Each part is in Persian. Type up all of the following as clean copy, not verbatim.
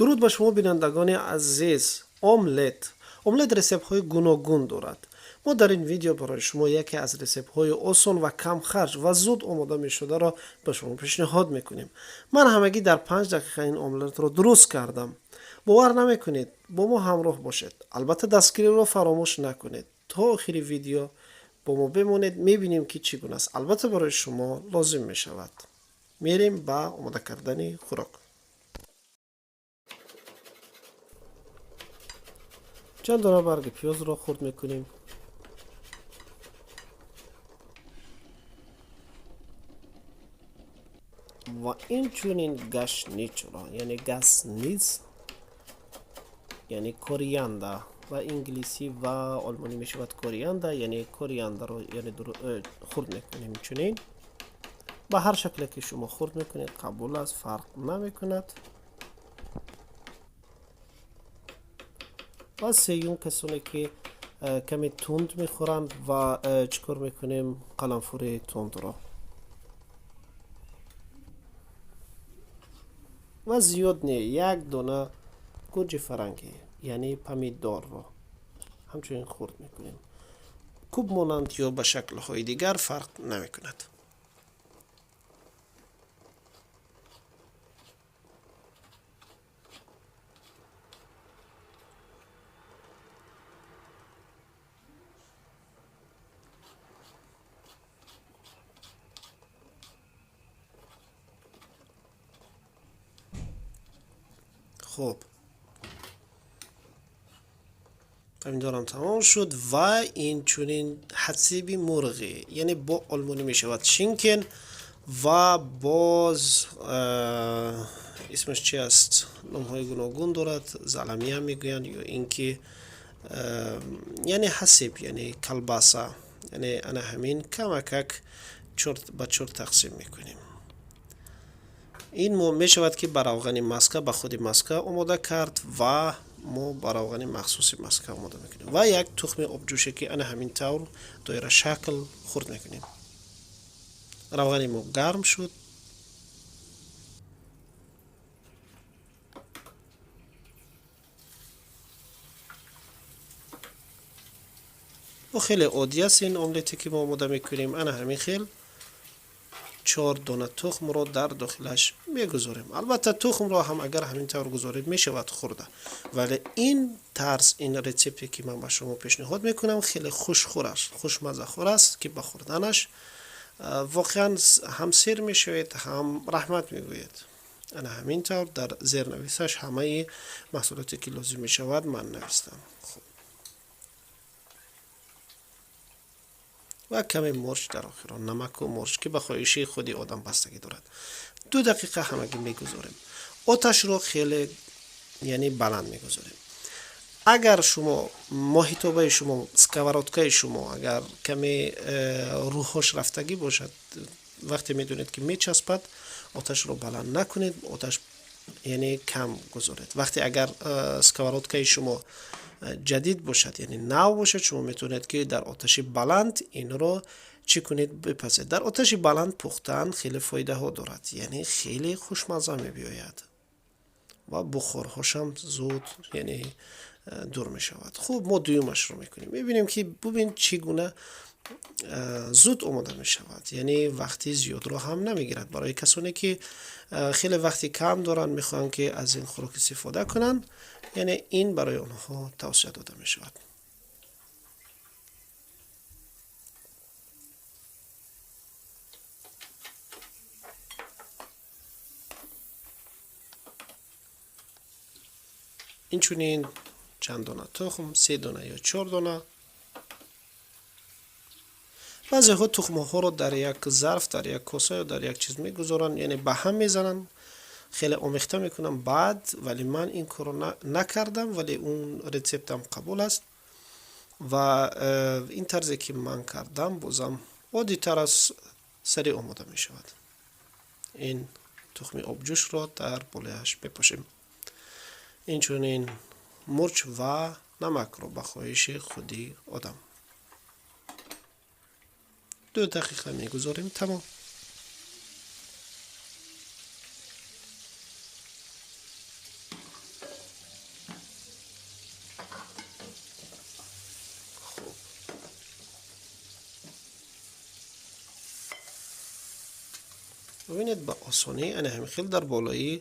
درود به شما بینندگان عزیز. املت رسیپ های گوناگون دارد. ما در این ویدیو برای شما یکی از رسیپ های آسان و کم خرج و زود آماده می شده را به شما پیشنهاد میکنیم. من همگی در 5 دقیقه این املت را درست کردم. باور نمیکنید، با ما همراه باشید. البته دستگیری را فراموش نکنید. تا آخر ویدیو با ما بمانید، میبینیم که چگونه است. البته برای شما لازم می شود. میریم به آماده کردن خوراک. چند دانه برگ پیاز را خرد میکنیم. و این چونین گشنیچ را یعنی گسنیز یعنی کوریاندا و انگلیسی و آلمانی می شود کوریاندا، یعنی کوریاندا را یعنی خرد میکنیم. چونین به هر شکلی که شما خرد میکنید قبول است، فرق نمیکند. و سیون کسانی که کمی تند میخورند و چکار میکنیم قلنفور تند را و زیاد نه، یک دانه گوجه فرنگی یعنی پمیدار را همچنین خرد میکنیم. کوب مانند یا به شکل های دیگر فرق نمیکند. خب پمیدارم تمام شد و این چونین حسیبی مرغی یعنی با آلمانی می شود شینکن و باز اسمش چی است؟ نام های گوناگون دارد، زلمی هم میگویند یا اینکه یعنی حسیب یعنی کلباسا، یعنی انا همین کمکک چرت به چرت تقسیم میکنیم. این می شود که بر روغن مسکه به خود مسکه آماده کرد و ما بر روغن مخصوص مسکه آماده میکنیم و یک تخم آبجوشه که انا همین طور دایره شکل خرد میکنیم. روغن ما گرم شد و خیلی عادی است این املتی که ما آماده میکنیم. انا همین خیل 4 دانه تخم را در داخلش میگذاریم. البته تخم را هم اگر همین طور گذارید میشود خورده، ولی این طرز این رسیپی که من به شما پیشنهاد میکنم خیلی خوشمزه خور است که به خوردنش واقعا هم سیر میشوید هم رحمت میگوید. انا همین طور در زیر نویسش همه محصولاتی که لازم میشود من نوشتم. خب و کمی مرچ در آخر، نمک و مرچ که به خواهش خودی آدم بستگی دارد. 2 دقیقه همگی میگذاریم. آتش رو خیلی یعنی بلند میگذاریم. اگر شما ماهیتابه شما سکواراتکای شما اگر کمی روحش رفتگی باشد، وقتی میدونید که میچسبد آتش رو بلند نکنید، آتش یعنی کم گذارید. وقتی اگر سکواراتکای شما جدید باشد یعنی نو باشد، شما میتونید که در آتش بلند این رو چی کنید بپزید. در آتش بلند پختن خیلی فایده ها دارد، یعنی خیلی خوشمزه می بیاید و بخارهاش هم زود یعنی دور می شود. خب ما دویمش رو میکنیم. میبینیم که ببین چگونه زود آماده می شود، یعنی وقتی زیاد رو هم نمیگیرد. برای کسانی که خیلی وقتی کم دارن میخوان که از این خوراک استفاده کنن، یعنی این برای آنها توصیه داده می شود. این چونین چند دانه تخم، 3 دانه یا 4 دانه. بعضی ها تخم ها رو در یک ظرف، در یک کاسه یا در یک چیز میگذارن، یعنی به هم میزنن، خیلی آمیخته میکنم بعد. ولی من این کارو نکردم، ولی اون رسیپتم قبول است و این طرزی که من کردم بازم عادی تر از سری آماده می شود. این تخم آبجوش را در بالایش بپاشیم. این چونین مرچ و نمک رو به خواهش خودی آدم 2 دقیقه میگذاریم. تمام. ببینید با آسانی این همین خیلی در بالای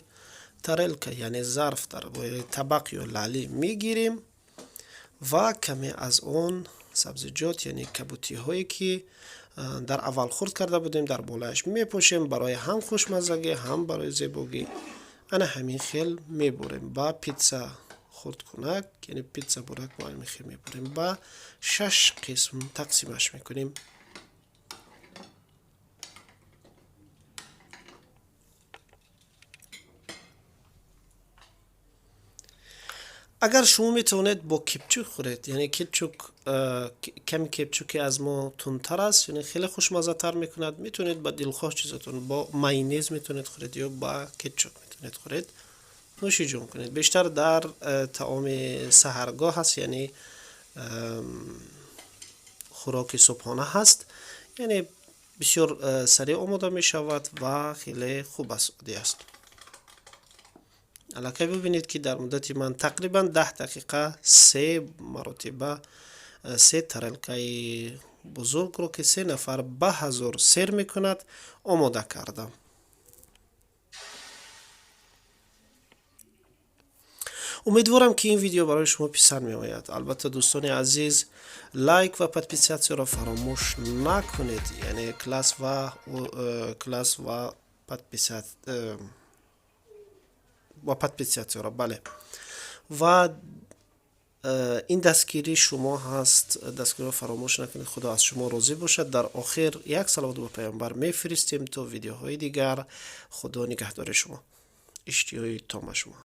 ترلکه یعنی ظرف در بالای طبق یا لالی میگیریم و کمی از اون سبزیجات یعنی کبوتی هایی که در اول خورد کرده بودیم در بالایش میپوشیم برای هم خوشمزگی هم برای زیبایی. انا همین خیل میبریم با پیتزا خورد کنک یعنی پیتزا برک با همین خیل میبریم با 6 قسم تقسیمش میکنیم. اگر شما میتونید با کپچوک خورید یعنی کپچوک کمی کپچوکی از ما تندتر است یعنی خیلی خوشمزه تر میکند. میتونید با دلخواه چیزاتون با ماینیز میتونید خورید یا با کپچوک میتونید خورید. نوش جون کنید. بیشتر در طعام سحرگاه هست یعنی خوراک صبحانه هست یعنی بسیار سریع آماده می شود و خیلی خوب است. الکی ببینید که در مدت من تقریبا 10 دقیقه 3 مرتبه 3 ترلکه بزرگ رو که 3 نفر به حضور سیر میکند آماده کردم. امیدوارم که این ویدیو برای شما پسند می آید. البته دوستان عزیز لایک و подписаться را فراموش نکنید یعنی کلاس و подписаться را بله و این دستگیری شما هست. دستگیری را فراموش نکنید. خدا از شما راضی باشد. در آخر یک صلوات به پیامبر میفرستیم تا ویدیوهای دیگر. خدا نگهدار شما. اشتیای تام شما.